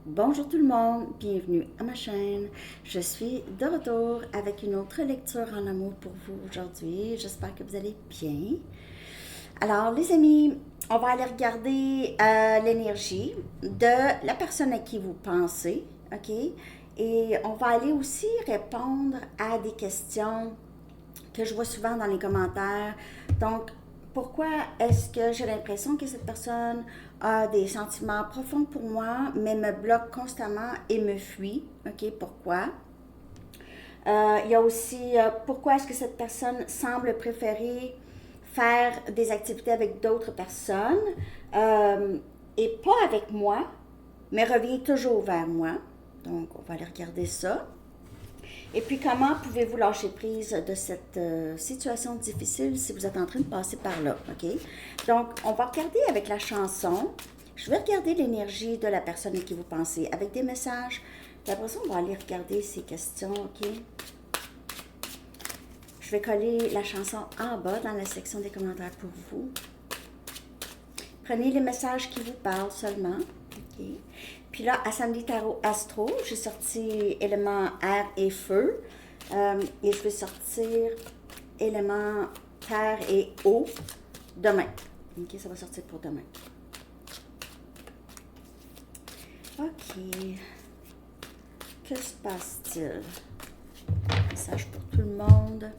Bonjour tout le monde, bienvenue à ma chaîne. Je suis de retour avec une autre lecture en amour pour vous aujourd'hui. J'espère que vous allez bien. Alors les amis, on va aller regarder l'énergie de la personne à qui vous pensez, ok? Et on va aller aussi répondre à des questions que je vois souvent dans les commentaires. Donc, pourquoi est-ce que j'ai l'impression que cette personne a des sentiments profonds pour moi, mais me bloque constamment et me fuit? OK, pourquoi? Il y a aussi pourquoi est-ce que cette personne semble préférer faire des activités avec d'autres personnes et pas avec moi, mais revient toujours vers moi. Donc, on va aller regarder ça. Et puis, comment pouvez-vous lâcher prise de cette situation difficile si vous êtes en train de passer par là, OK? Donc, on va regarder avec la chanson. Je vais regarder l'énergie de la personne à qui vous pensez avec des messages. Puis après ça, on va aller regarder ces questions, OK? Je vais coller la chanson en bas dans la section des commentaires pour vous. Prenez les messages qui vous parlent seulement, OK? Puis là, à Samedi Tarot Astro, j'ai sorti éléments air et feu. Et je vais sortir éléments terre et eau demain. OK, ça va sortir pour demain. OK. Que se passe-t-il? Message pour tout le monde.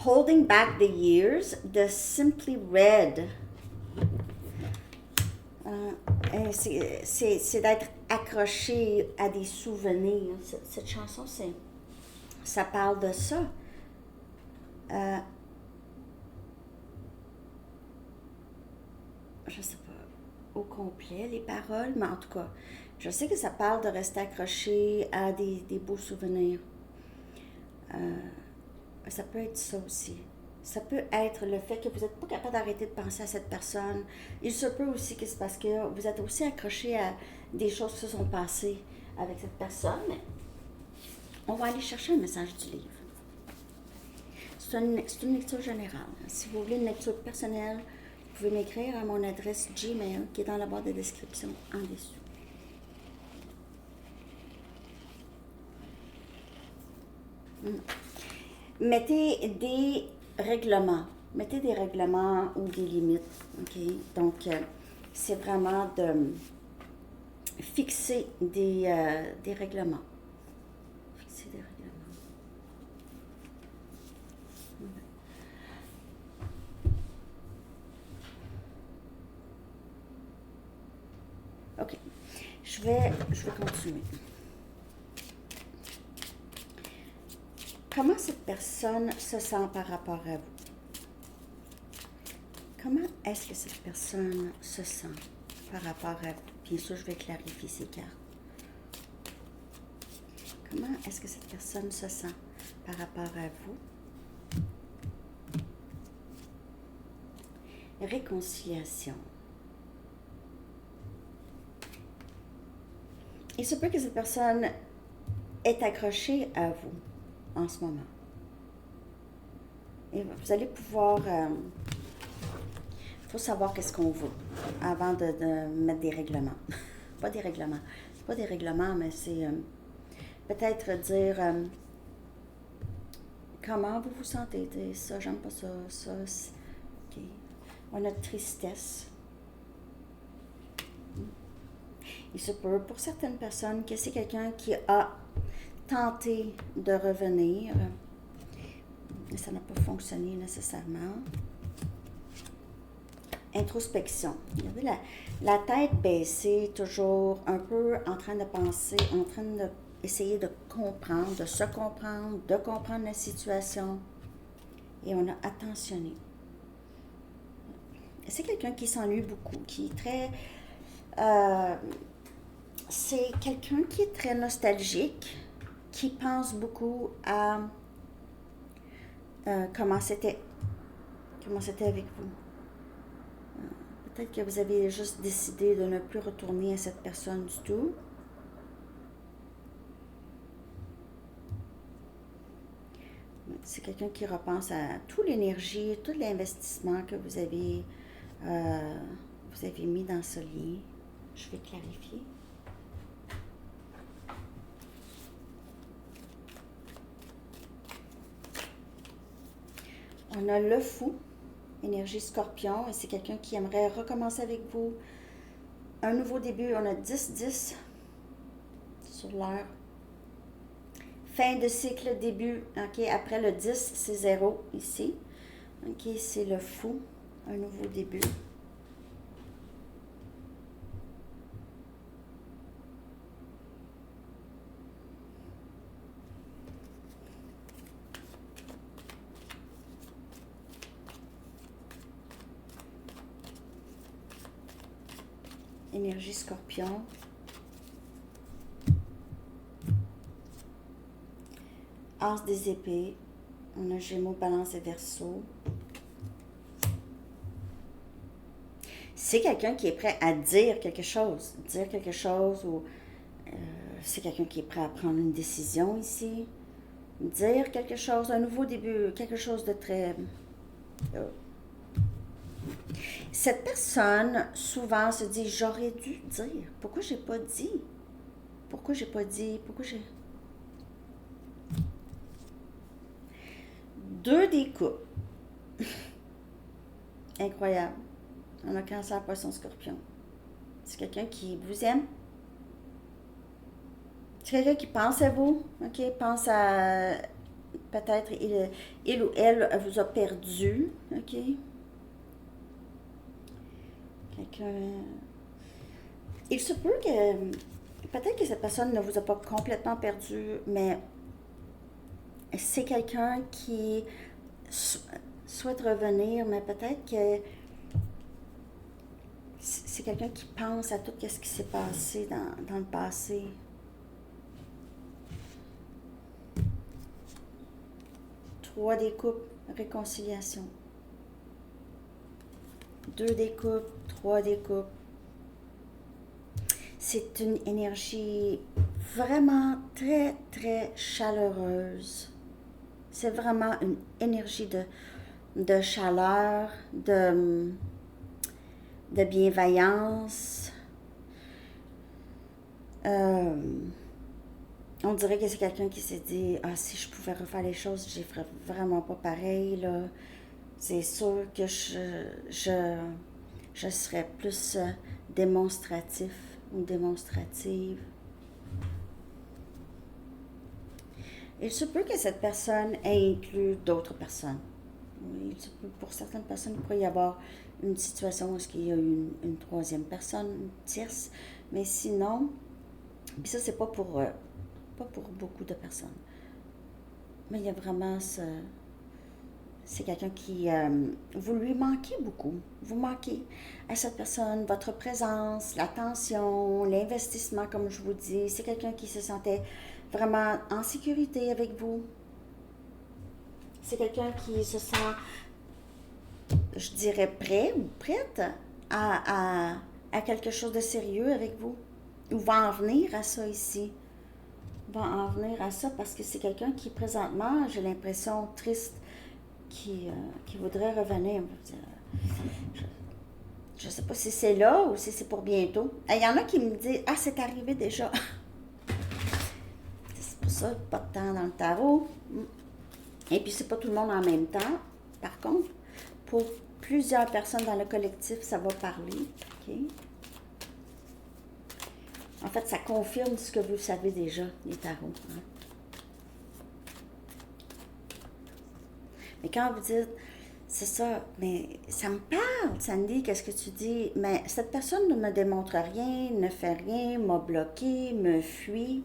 Holding Back the Years de Simply Red. C'est d'être accroché à des souvenirs. Cette chanson, ça parle de ça. Je sais pas au complet les paroles, mais en tout cas, je sais que ça parle de rester accroché à des beaux souvenirs. Ça peut être ça aussi. Ça peut être le fait que vous n'êtes pas capable d'arrêter de penser à cette personne. Il se peut aussi que c'est parce que vous êtes aussi accroché à des choses qui se sont passées avec cette personne. Mais on va aller chercher un message du livre. C'est une lecture générale. Si vous voulez une lecture personnelle, vous pouvez m'écrire à mon adresse Gmail qui est dans la barre de description en dessous. Mettez des règlements. Mettez des règlements ou des limites. OK? Donc, c'est vraiment de fixer des règlements. Fixer des règlements. OK. Je vais continuer. Comment cette personne se sent par rapport à vous? Comment est-ce que cette personne se sent par rapport à vous? Bien sûr, je vais clarifier ces cartes. Comment est-ce que cette personne se sent par rapport à vous? Réconciliation. Il se peut que cette personne est accrochée à vous en ce moment. Et vous allez pouvoir... faut savoir qu'est-ce qu'on veut avant de mettre des règlements. Pas des règlements. C'est pas des règlements, mais c'est peut-être dire comment vous vous sentez. Ça, j'aime pas ça. Ça, OK. On a tristesse. Il se peut pour certaines personnes que c'est quelqu'un qui a tenté de revenir, mais ça n'a pas fonctionné nécessairement. Introspection. Regardez la tête baissée, toujours un peu en train de penser, en train d'essayer de comprendre, de se comprendre, de comprendre la situation. Et on a attentionné. C'est quelqu'un qui s'ennuie beaucoup, qui est très... c'est quelqu'un qui est très nostalgique, qui pense beaucoup à comment c'était avec vous. Peut-être que vous avez juste décidé de ne plus retourner à cette personne du tout. C'est quelqu'un qui repense à toute l'investissement que vous avez mis dans ce lien. Je vais clarifier. On a le fou, énergie scorpion, et c'est quelqu'un qui aimerait recommencer avec vous. Un nouveau début, on a 10-10 sur l'heure. Fin de cycle, début, ok, après le 10, c'est 0 ici. Ok, c'est le fou, un nouveau début. Énergie scorpion. As des épées. On a Gémeaux, Balance et Verseau. C'est quelqu'un qui est prêt à dire quelque chose. Dire quelque chose ou c'est quelqu'un qui est prêt à prendre une décision ici. Dire quelque chose, un nouveau début, quelque chose de très... Cette personne, souvent, se dit, j'aurais dû dire. Pourquoi j'ai pas dit? Pourquoi j'ai pas dit? Pourquoi j'ai... Deux des coupes. Incroyable. On a Cancer, Poisson, Scorpion. C'est quelqu'un qui vous aime. C'est quelqu'un qui pense à vous, ok? Pense à... Peut-être il ou elle vous a perdu, ok? Quelqu'un... Il se peut que... Peut-être que cette personne ne vous a pas complètement perdu, mais c'est quelqu'un qui souhaite revenir, mais peut-être que c'est quelqu'un qui pense à tout ce qui s'est passé dans le passé. Trois des coupes, réconciliation. Deux des coupes, trois des coupes. C'est une énergie vraiment très, très chaleureuse. C'est vraiment une énergie de chaleur, de bienveillance. On dirait que c'est quelqu'un qui s'est dit, ah, si je pouvais refaire les choses, je ne ferais vraiment pas pareil, là. C'est sûr que je serais plus démonstratif ou démonstrative. Il se peut que cette personne ait inclus d'autres personnes. Il se peut, pour certaines personnes, il pourrait y avoir une situation où il y a une troisième personne, une tierce, mais sinon, puis ça, c'est pas pour beaucoup de personnes. Mais il y a vraiment c'est quelqu'un qui... vous lui manquez beaucoup. Vous manquez à cette personne, votre présence, l'attention, l'investissement, comme je vous dis. C'est quelqu'un qui se sentait vraiment en sécurité avec vous. C'est quelqu'un qui se sent, je dirais, prêt ou prête à quelque chose de sérieux avec vous. Ou va en venir à ça ici. Va en venir à ça parce que c'est quelqu'un qui, présentement, j'ai l'impression, triste, qui voudrait revenir. Je ne sais pas si c'est là ou si c'est pour bientôt. Il y en a qui me disent, ah, c'est arrivé déjà. C'est pour ça, pas de temps dans le tarot. Et puis, c'est pas tout le monde en même temps. Par contre, pour plusieurs personnes dans le collectif, ça va parler. OK? En fait, ça confirme ce que vous savez déjà, les tarots. Hein? Mais quand vous dites, c'est ça, mais ça me parle, Sandy, qu'est-ce que tu dis? Mais cette personne ne me démontre rien, ne fait rien, m'a bloqué, me fuit.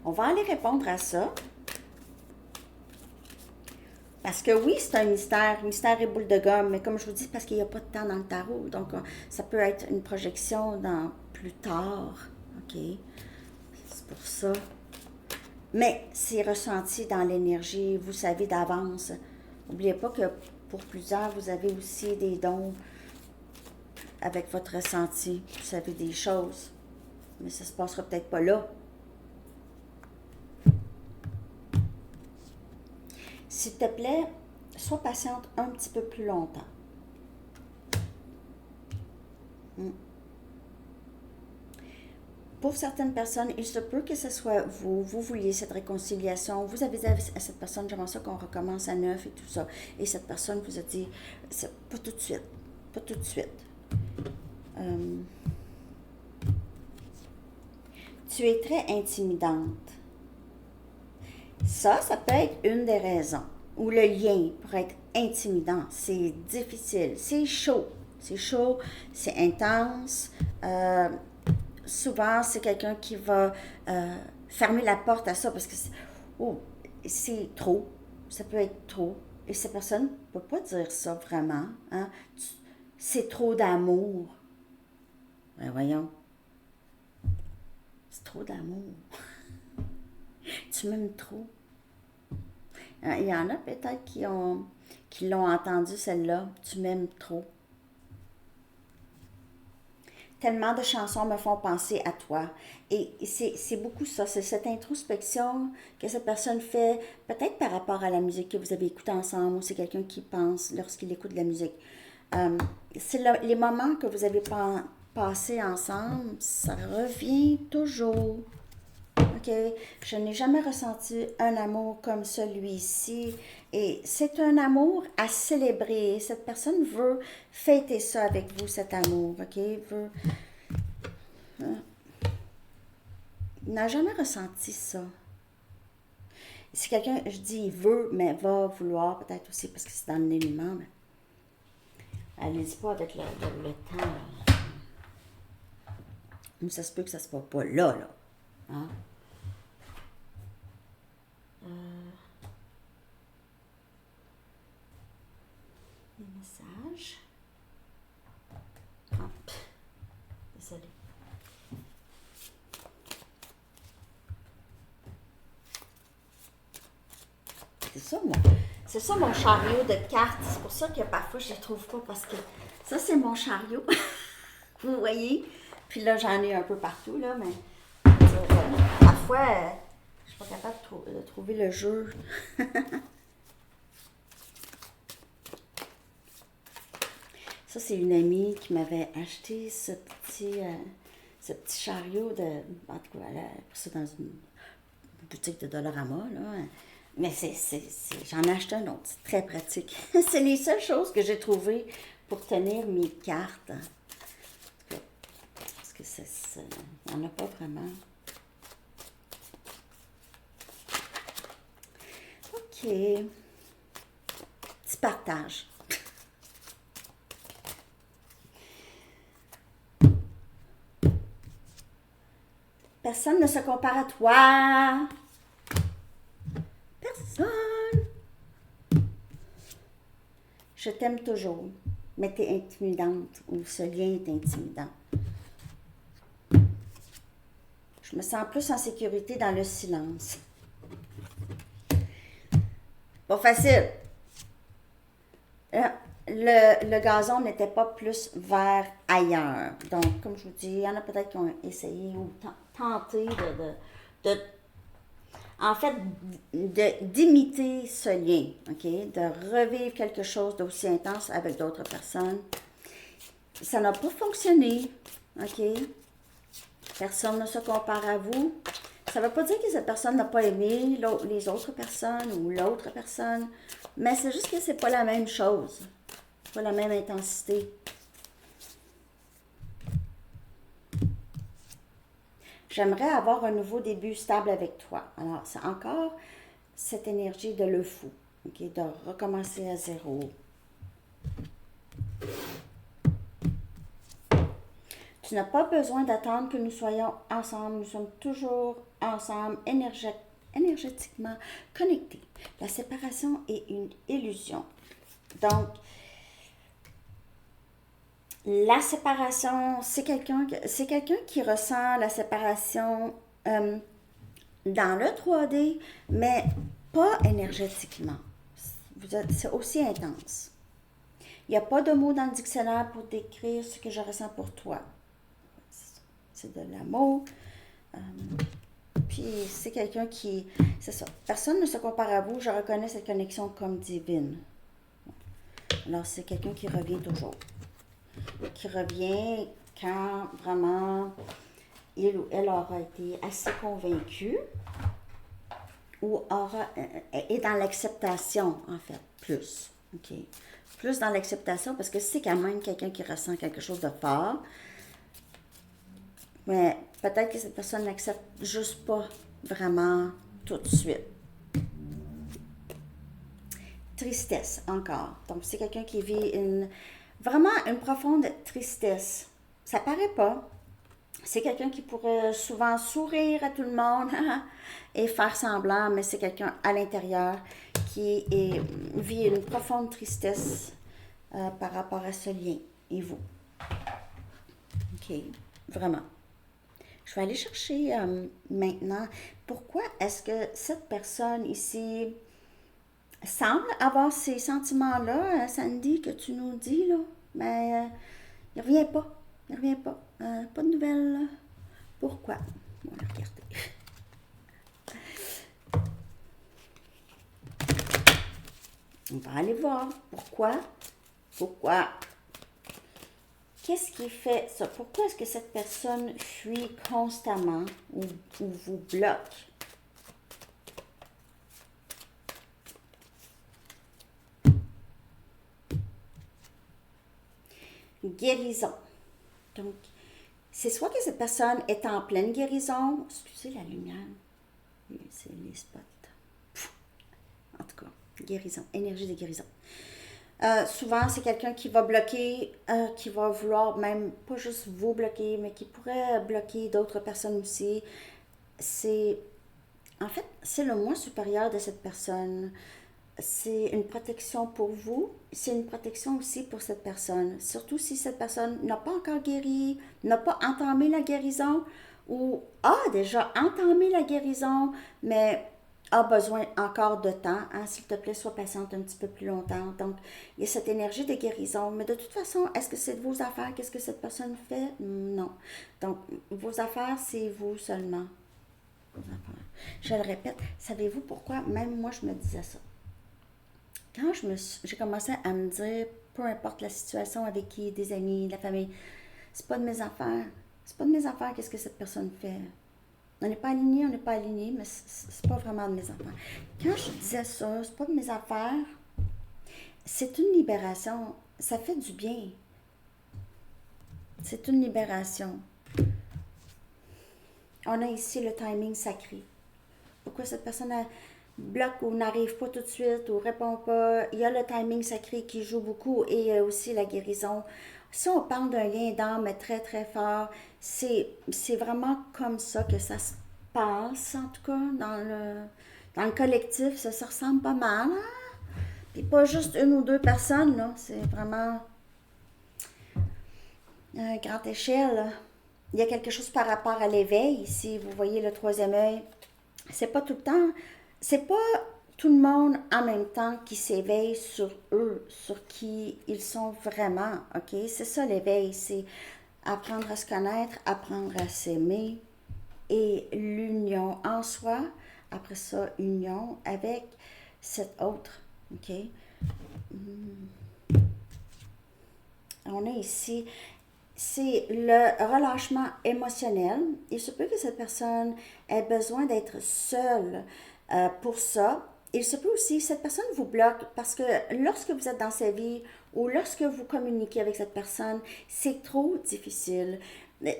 On va aller répondre à ça. Parce que oui, c'est un mystère et boule de gomme, mais comme je vous dis, parce qu'il n'y a pas de temps dans le tarot. Donc, ça peut être une projection dans plus tard. OK? C'est pour ça. Mais c'est ressenti dans l'énergie, vous savez d'avance. N'oubliez pas que pour plusieurs, vous avez aussi des dons avec votre ressenti. Vous savez des choses, mais ça ne se passera peut-être pas là. S'il te plaît, sois patiente un petit peu plus longtemps. pour certaines personnes, il se peut que ce soit vous, vous vouliez cette réconciliation, vous avez dit à cette personne, j'aimerais ça qu'on recommence à neuf et tout ça, et cette personne vous a dit, pas tout de suite, pas tout de suite. Tu es très intimidante. Ça peut être une des raisons. Ou le lien pourrait être intimidant. C'est difficile. C'est chaud. C'est chaud. C'est intense. Souvent, c'est quelqu'un qui va fermer la porte à ça parce que c'est trop. Ça peut être trop. Et cette personne ne peut pas dire ça vraiment. Hein? C'est trop d'amour. Ben voyons. C'est trop d'amour. Tu m'aimes trop. Il y en a peut-être qui l'ont entendu celle-là. Tu m'aimes trop. Tellement de chansons me font penser à toi. Et c'est beaucoup ça. C'est cette introspection que cette personne fait, peut-être par rapport à la musique que vous avez écoutée ensemble, ou c'est quelqu'un qui pense lorsqu'il écoute de la musique. C'est les moments que vous avez passés ensemble, ça revient toujours. OK? Je n'ai jamais ressenti un amour comme celui-ci. Et c'est un amour à célébrer. Cette personne veut fêter ça avec vous, cet amour. OK? Il n'a jamais ressenti ça. Si quelqu'un, je dis il veut, mais va vouloir peut-être aussi parce que c'est dans l'élément. Mais allez-y pas avec le temps. Là. Mais ça se peut que ça se passe pas là. Hein? Les messages. Hop. Désolée. C'est ça mon chariot de cartes. C'est pour ça que parfois je ne les trouve pas parce que ça c'est mon chariot. Vous voyez? Puis là j'en ai un peu partout là, mais parfois je suis pas capable de trouver le jeu. Ça, c'est une amie qui m'avait acheté ce petit chariot en tout cas, elle a pris ça dans une boutique de Dollarama, là. Mais j'en ai acheté un autre. C'est très pratique. C'est les seules choses que j'ai trouvées pour tenir mes cartes. Parce que il n'y en a pas vraiment. OK. Petit partage. Personne ne se compare à toi. Personne. Je t'aime toujours, mais t'es intimidante, ou ce lien est intimidant. Je me sens plus en sécurité dans le silence. Pas facile. Le gazon n'était pas plus vert ailleurs. Donc, comme je vous dis, il y en a peut-être qui ont essayé ou tenté d'imiter ce lien, OK? De revivre quelque chose d'aussi intense avec d'autres personnes. Ça n'a pas fonctionné, OK? Personne ne se compare à vous. Ça ne veut pas dire que cette personne n'a pas aimé les autres personnes ou l'autre personne, mais c'est juste que c'est pas la même chose. Pas la même intensité. J'aimerais avoir un nouveau début stable avec toi. Alors, c'est encore cette énergie de le fou, okay? De recommencer à zéro. Tu n'as pas besoin d'attendre que nous soyons ensemble. Nous sommes toujours ensemble, énergétiquement connectés. La séparation est une illusion. Donc, la séparation, c'est quelqu'un qui ressent la séparation dans le 3D, mais pas énergétiquement. C'est aussi intense. Il n'y a pas de mots dans le dictionnaire pour décrire ce que je ressens pour toi. C'est de l'amour. Puis c'est quelqu'un qui... C'est ça. Personne ne se compare à vous. Je reconnais cette connexion comme divine. Alors, c'est quelqu'un qui revient toujours. Qui revient quand vraiment il ou elle aura été assez convaincu ou est dans l'acceptation, en fait, plus. OK? Plus dans l'acceptation parce que c'est quand même quelqu'un qui ressent quelque chose de fort. Mais peut-être que cette personne n'accepte juste pas vraiment tout de suite. Tristesse, encore. Donc, c'est quelqu'un qui vit vraiment une profonde tristesse. Ça paraît pas. C'est quelqu'un qui pourrait souvent sourire à tout le monde et faire semblant, mais c'est quelqu'un à l'intérieur vit une profonde tristesse par rapport à ce lien. Et vous? OK, vraiment. Je vais aller chercher maintenant pourquoi est-ce que cette personne ici semble avoir ces sentiments-là, Sandy, que tu nous dis, là, mais il revient pas. Il revient pas. Pas de nouvelles, là. Pourquoi? On va regarder. On va aller voir. Pourquoi? Qu'est-ce qui fait ça? Pourquoi est-ce que cette personne fuit constamment ou vous bloque? Guérison. Donc, c'est soit que cette personne est en pleine guérison. Excusez la lumière. C'est les spots. En tout cas, guérison, énergie de guérison. Souvent, c'est quelqu'un qui va bloquer, qui va vouloir même, pas juste vous bloquer, mais qui pourrait bloquer d'autres personnes aussi. En fait, c'est le moi supérieur de cette personne. C'est une protection pour vous, c'est une protection aussi pour cette personne. Surtout si cette personne n'a pas encore guéri, n'a pas entamé la guérison ou a déjà entamé la guérison, mais a besoin encore de temps. Hein? S'il te plaît, sois patiente un petit peu plus longtemps. Donc, il y a cette énergie de guérison. Mais de toute façon, est-ce que c'est de vos affaires? Qu'est-ce que cette personne fait? Non. Donc, vos affaires, c'est vous seulement. Vos affaires. Je le répète, savez-vous pourquoi? Même moi, je me disais ça. Quand j'ai commencé à me dire, peu importe la situation avec qui, des amis, la famille, c'est pas de mes affaires. C'est pas de mes affaires qu'est-ce que cette personne fait. On n'est pas aligné, mais c'est pas vraiment de mes affaires. Quand je disais ça, c'est pas de mes affaires, c'est une libération. Ça fait du bien. C'est une libération. On a ici le timing sacré. Pourquoi cette personne bloque ou n'arrive pas tout de suite ou répond pas? Il y a le timing sacré qui joue beaucoup et il y a aussi la guérison. Si on parle d'un lien d'âme très très fort, c'est vraiment comme ça que ça se passe, en tout cas, dans le collectif, ça se ressemble pas mal. Hein? Puis pas juste une ou deux personnes, là, c'est vraiment à grande échelle. Il y a quelque chose par rapport à l'éveil, ici, vous voyez le troisième œil. C'est pas tout le temps, c'est pas tout le monde en même temps qui s'éveille sur eux, sur qui ils sont vraiment, ok? C'est ça l'éveil, c'est apprendre à se connaître, apprendre à s'aimer et l'union en soi, après ça, union avec cet autre, ok? On a ici, c'est le relâchement émotionnel. Il se peut que cette personne ait besoin d'être seule pour ça. Il se peut aussi que cette personne vous bloque parce que lorsque vous êtes dans sa vie ou lorsque vous communiquez avec cette personne, c'est trop difficile.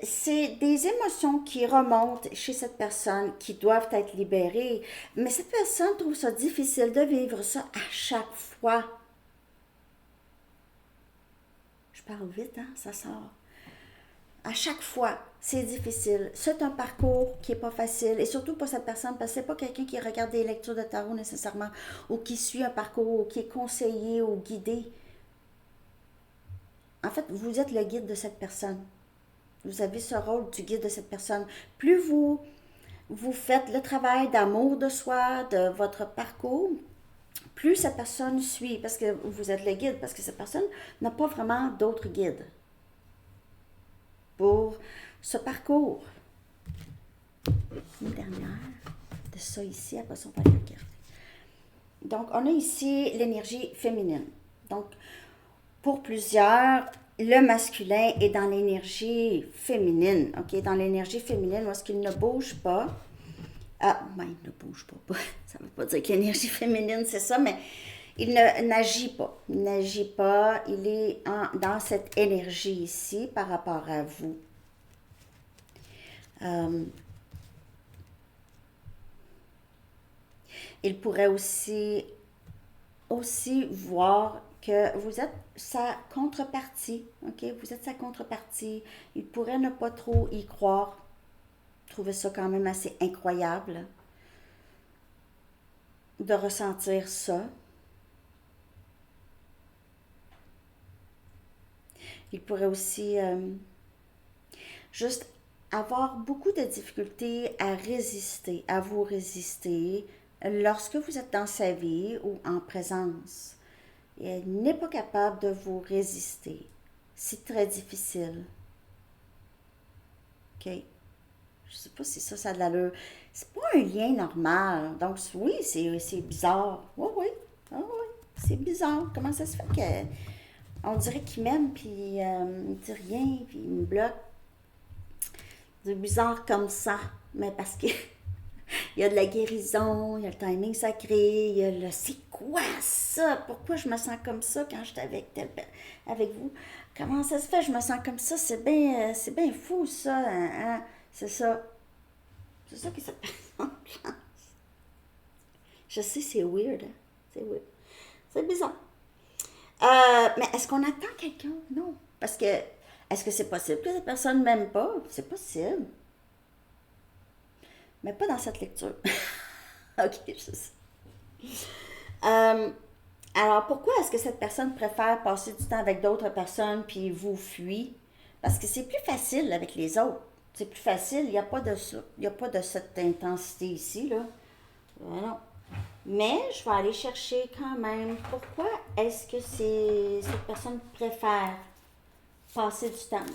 C'est des émotions qui remontent chez cette personne qui doivent être libérées, mais cette personne trouve ça difficile de vivre ça à chaque fois. Je parle vite, hein, ça sort. À chaque fois, c'est difficile. C'est un parcours qui n'est pas facile. Et surtout pour cette personne, parce que ce n'est pas quelqu'un qui regarde des lectures de tarot nécessairement, ou qui suit un parcours, ou qui est conseillé ou guidé. En fait, vous êtes le guide de cette personne. Vous avez ce rôle du guide de cette personne. Plus vous faites le travail d'amour de soi, de votre parcours, plus cette personne suit, parce que vous êtes le guide, parce que cette personne n'a pas vraiment d'autres guides pour ce parcours. Une dernière de ça ici, après ça on va regarder. Donc on a ici l'énergie féminine. Donc pour plusieurs, le masculin est dans l'énergie féminine, ok? Dans l'énergie féminine, où est-ce qu'il ne bouge pas. Ah, ben, il ne bouge pas. Ça ne veut pas dire que l'énergie féminine, c'est ça, mais n'agit pas. Il n'agit pas. Il est dans cette énergie ici par rapport à vous. Il pourrait aussi voir que vous êtes sa contrepartie, ok? Vous êtes sa contrepartie. Il pourrait ne pas trop y croire, trouver ça quand même assez incroyable de ressentir ça. Il pourrait aussi juste avoir beaucoup de difficultés à résister, à vous résister lorsque vous êtes dans sa vie ou en présence. Il n'est pas capable de vous résister. C'est très difficile. OK? Je ne sais pas si ça a de l'allure. C'est pas un lien normal. Donc, oui, c'est bizarre. Oui, oui. Ah, oui. C'est bizarre. Comment ça se fait que on dirait qu'il m'aime, puis il me dit rien, puis il me bloque. C'est bizarre comme ça. Mais parce que il y a de la guérison, il y a le timing sacré, il y a le c'est quoi ça? Pourquoi je me sens comme ça quand j'étais avec vous? Comment ça se fait? Je me sens comme ça, c'est bien fou ça. Hein? C'est ça. C'est ça qui se passe. Je sais, c'est weird. Hein? C'est weird. C'est bizarre. Mais est-ce qu'on attend quelqu'un? Non. Parce que, est-ce que c'est possible que cette personne ne m'aime pas? C'est possible. Mais pas dans cette lecture. Ok, je sais. Euh, alors, pourquoi est-ce que cette personne préfère passer du temps avec d'autres personnes puis vous fuit? Parce que c'est plus facile avec les autres. C'est plus facile, il n'y a pas de ça. Il n'y a pas de cette intensité ici, là. Non. Mais je vais aller chercher quand même pourquoi est-ce que cette personne préfère passer du temps.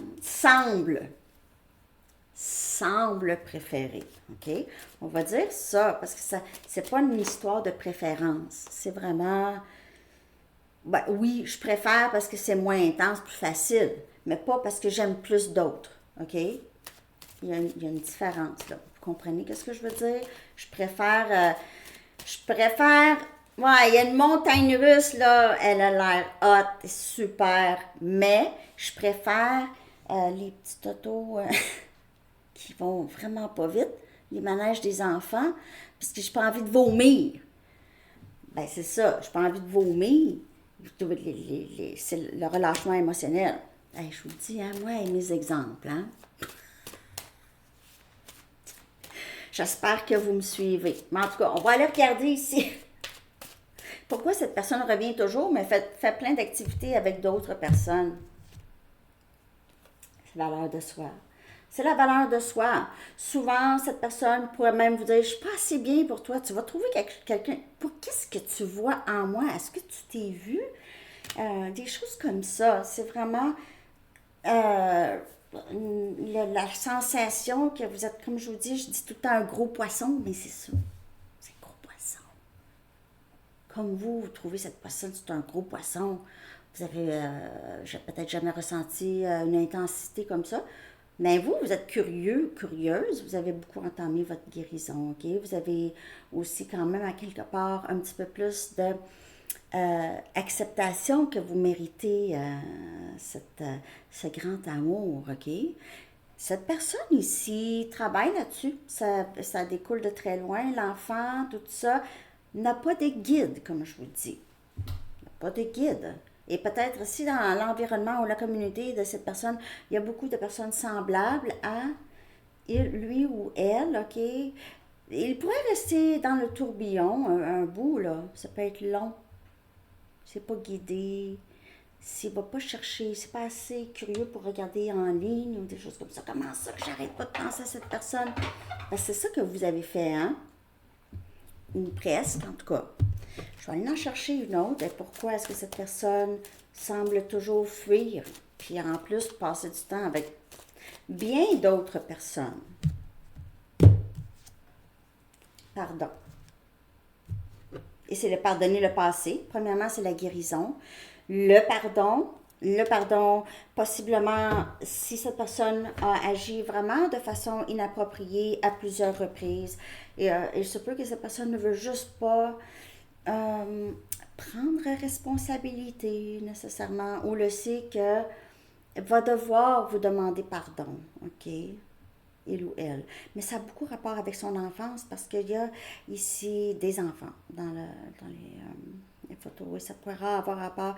Semble préférer. OK? On va dire ça, parce que ça, c'est pas une histoire de préférence. C'est vraiment. Ben, oui, je préfère parce que c'est moins intense, plus facile, mais pas parce que j'aime plus d'autres. OK? Il y a une différence, là. Vous comprenez ce que je veux dire? Je préfère. Ouais, il y a une montagne russe, là. Elle a l'air hot, super. Mais je préfère les petits autos. Qui vont vraiment pas vite, les manèges des enfants, parce que j'ai pas envie de vomir. Ben c'est ça, j'ai pas envie de vomir. C'est le relâchement émotionnel. Hey, je vous le dis, hein, moi et mes exemples. Hein. J'espère que vous me suivez. Mais en tout cas, on va aller regarder ici. Pourquoi cette personne revient toujours, mais fait plein d'activités avec d'autres personnes? C'est la valeur de soi. C'est la valeur de soi. Souvent, cette personne pourrait même vous dire, je suis pas assez bien pour toi. Tu vas trouver quelqu'un. Qu'est-ce que tu vois en moi? Est-ce que tu t'es vu? Des choses comme ça. C'est vraiment la sensation que vous êtes, comme je vous dis tout le temps un gros poisson, mais c'est ça. C'est un gros poisson. Comme vous trouvez cette personne, c'est un gros poisson. Vous avez peut-être jamais ressenti une intensité comme ça. Mais vous êtes curieuse, vous avez beaucoup entamé votre guérison, ok? Vous avez aussi quand même à quelque part un petit peu plus de acceptation que vous méritez ce grand amour, ok? Cette personne ici travaille là-dessus, ça découle de très loin, l'enfant, tout ça, n'a pas de guide, comme je vous dis. N'a pas de guide. Et peut-être aussi dans l'environnement ou la communauté de cette personne, il y a beaucoup de personnes semblables à lui ou elle, ok? Il pourrait rester dans le tourbillon un bout, là. Ça peut être long. C'est pas guidé. S'il va pas chercher, c'est pas assez curieux pour regarder en ligne ou des choses comme ça. Comment ça que j'arrête pas de penser à cette personne? Ben, c'est ça que vous avez fait, hein? Ou presque, en tout cas. Je vais aller en chercher une autre. Et pourquoi est-ce que cette personne semble toujours fuir? Puis en plus, passer du temps avec bien d'autres personnes. Pardon. Et c'est le pardonner le passé. Premièrement, c'est la guérison. Le pardon, Le pardon, possiblement, si cette personne a agi vraiment de façon inappropriée à plusieurs reprises, et il se peut que cette personne ne veut juste pas euh, prendre responsabilité nécessairement, ou le sait que va devoir vous demander pardon, ok? Il ou elle. Mais ça a beaucoup rapport avec son enfance parce qu'il y a ici des enfants dans les photos et ça pourra avoir rapport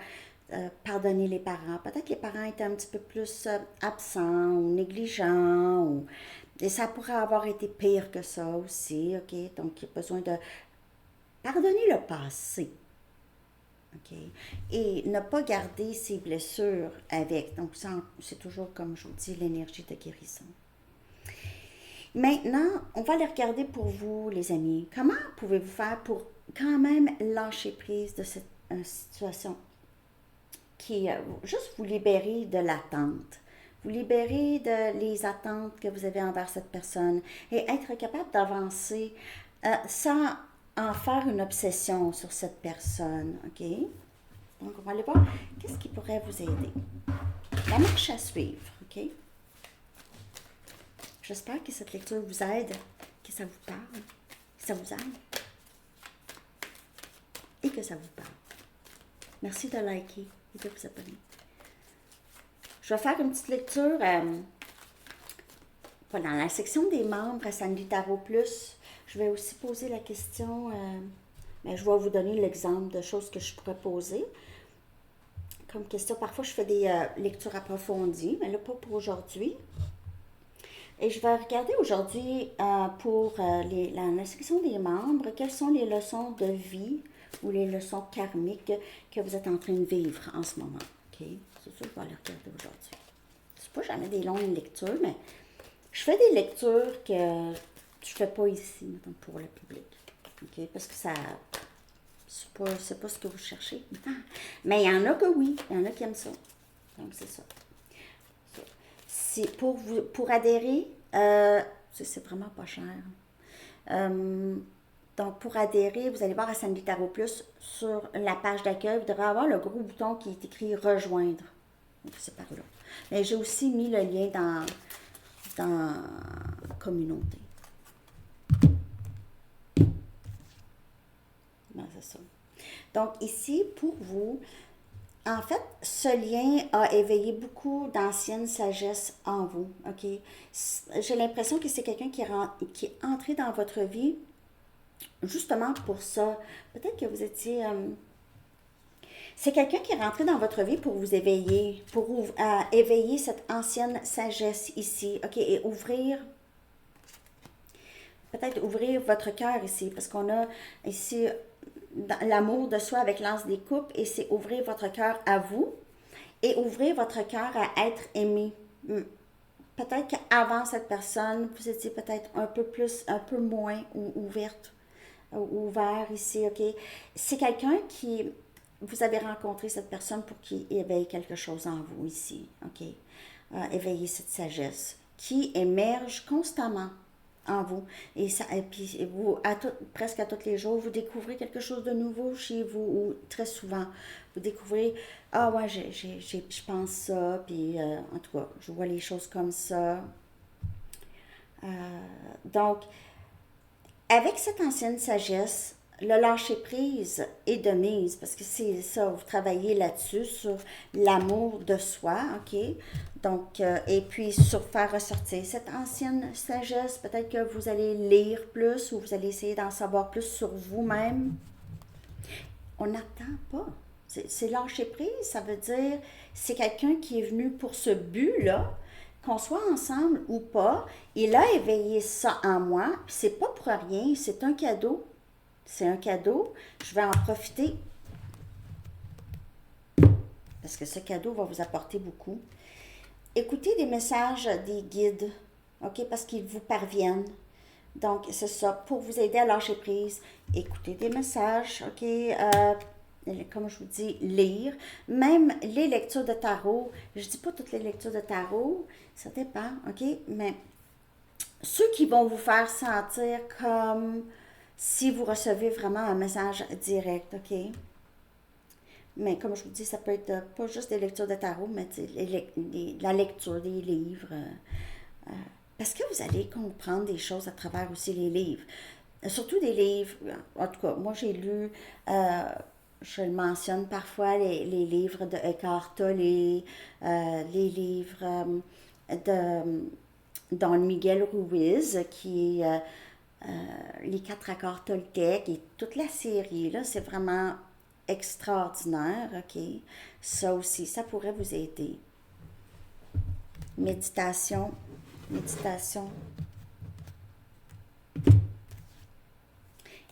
pardonner les parents. Peut-être que les parents étaient un petit peu plus absents ou négligents et ça pourrait avoir été pire que ça aussi, ok? Donc, il y a besoin de pardonner le passé, ok? Et ne pas garder ses blessures avec. Donc, ça, c'est toujours, comme je vous dis, l'énergie de guérison. Maintenant, on va les regarder pour vous, les amis. Comment pouvez-vous faire pour quand même lâcher prise de cette situation qui juste vous libérer de l'attente, vous libérer de les attentes que vous avez envers cette personne et être capable d'avancer sans en faire une obsession sur cette personne, ok? Donc, on va aller voir qu'est-ce qui pourrait vous aider. La marche à suivre, ok? J'espère que cette lecture vous aide, que ça vous parle, que ça vous aide et que ça vous parle. Merci de liker et de vous abonner. Je vais faire une petite lecture dans la section des membres à Sandy Tarot Plus. Je vais aussi poser la question, mais je vais vous donner l'exemple de choses que je pourrais poser. Comme question, parfois je fais des lectures approfondies, mais là pas pour aujourd'hui. Et je vais regarder aujourd'hui pour la section des membres, quelles sont les leçons de vie ou les leçons karmiques que vous êtes en train de vivre en ce moment. Ok? C'est ça que je vais aller regarder aujourd'hui. C'est pas jamais des longues lectures, mais je fais des lectures que je fais pas ici, mettons, pour le public. Ok? Parce que ça. C'est pas ce que vous cherchez. Mais il y en a que oui, il y en a qui aiment ça. Donc c'est ça. Pour adhérer, c'est vraiment pas cher. Donc, pour adhérer, vous allez voir à Sandy Tarot Plus sur la page d'accueil, vous devrez avoir le gros bouton qui est écrit Rejoindre. Donc, c'est par là. Mais j'ai aussi mis le lien dans Communauté. Ben, c'est ça. Donc, ici, pour vous, en fait, ce lien a éveillé beaucoup d'anciennes sagesses en vous, ok? J'ai l'impression que c'est quelqu'un qui est entré dans votre vie justement pour ça. Peut-être que vous étiez... c'est quelqu'un qui est rentré dans votre vie pour vous éveiller, pour éveiller cette ancienne sagesse ici, ok? Et peut-être ouvrir votre cœur ici, parce qu'on a ici l'amour de soi avec l'anse des coupes, et c'est ouvrir votre cœur à vous et ouvrir votre cœur à être aimé. Peut-être qu'avant cette personne, vous étiez peut-être un peu plus, un peu moins ouverte, ouvert ici, ok? C'est quelqu'un qui, vous avez rencontré cette personne pour qu'il éveille quelque chose en vous ici, ok? Éveiller cette sagesse qui émerge constamment en vous. Et puis vous, presque à tous les jours, vous découvrez quelque chose de nouveau chez vous, ou très souvent, vous découvrez, ah ouais, je pense ça, puis en tout cas, je vois les choses comme ça. Donc, avec cette ancienne sagesse, le lâcher-prise est de mise, parce que c'est ça, vous travaillez là-dessus, sur l'amour de soi, ok? Donc, et puis sur faire ressortir cette ancienne sagesse, peut-être que vous allez lire plus ou vous allez essayer d'en savoir plus sur vous-même. On n'attend pas. C'est lâcher-prise, ça veut dire, c'est quelqu'un qui est venu pour ce but-là, qu'on soit ensemble ou pas, il a éveillé ça en moi, puis c'est pas pour rien, c'est un cadeau. C'est un cadeau, je vais en profiter parce que ce cadeau va vous apporter beaucoup. Écoutez des messages des guides, ok, parce qu'ils vous parviennent. Donc, c'est ça, pour vous aider à lâcher prise. Écoutez des messages, ok, comme je vous dis, lire. Même les lectures de tarot, je dis pas toutes les lectures de tarot, ça dépend, ok, mais ceux qui vont vous faire sentir comme si vous recevez vraiment un message direct, ok? Mais comme je vous dis, ça peut être pas juste des lectures de tarot, mais la lecture des livres. Euh, Parce que vous allez comprendre des choses à travers aussi les livres. Surtout des livres, en tout cas, moi j'ai lu, euh, je le mentionne parfois, les livres de Eckhart Tolle, les livres de Don Miguel Ruiz, qui est les quatre accords Toltec et toute la série, là, c'est vraiment extraordinaire, ok? Ça aussi, ça pourrait vous aider. Méditation, méditation.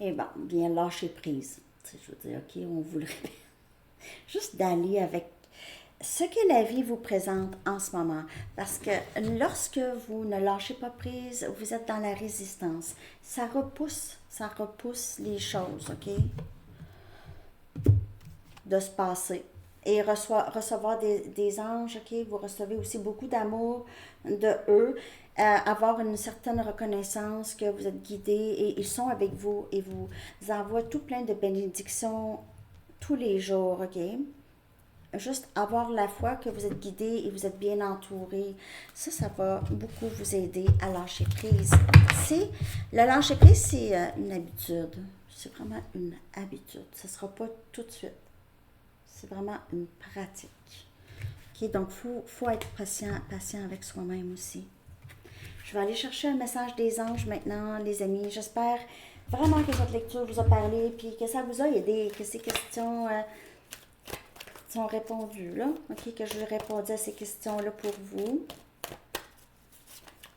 Et bon, bien lâcher prise. Tu sais, je veux dire, ok, on vous le répète. Juste d'aller avec ce que la vie vous présente en ce moment. Parce que lorsque vous ne lâchez pas prise, vous êtes dans la résistance. Ça repousse les choses, ok? De se passer. Et recevoir des anges, ok? Vous recevez aussi beaucoup d'amour de eux. Avoir une certaine reconnaissance que vous êtes guidé et ils sont avec vous et vous envoient tout plein de bénédictions tous les jours, ok? Juste avoir la foi que vous êtes guidé et vous êtes bien entouré, ça va beaucoup vous aider à lâcher prise. C'est, le lâcher prise, c'est une habitude. C'est vraiment une habitude. Ce ne sera pas tout de suite. C'est vraiment une pratique. Ok, donc, faut être patient avec soi-même aussi. Je vais aller chercher un message des anges maintenant, les amis. J'espère vraiment que cette lecture vous a parlé, puis que ça vous a aidé, que ces questions sont répondues, là. Ok, que je répondais à ces questions-là pour vous.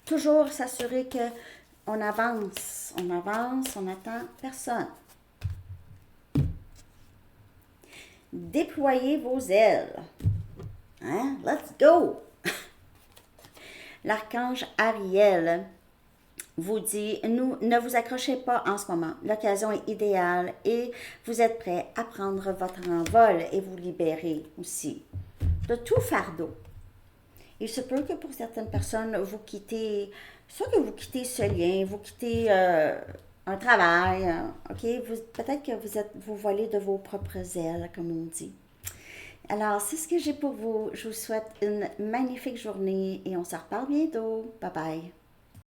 Toujours s'assurer que on avance, on n'attend personne. Déployez vos ailes. Hein? Let's go! L'archange Ariel vous dit, ne vous accrochez pas en ce moment. L'occasion est idéale et vous êtes prêt à prendre votre envol et vous libérer aussi de tout fardeau. Il se peut que pour certaines personnes, vous quittez, soit que vous quittez ce lien, vous quittez un travail, ok? Peut-être que vous volez de vos propres ailes, comme on dit. Alors, c'est ce que j'ai pour vous. Je vous souhaite une magnifique journée et on se reparle bientôt. Bye bye.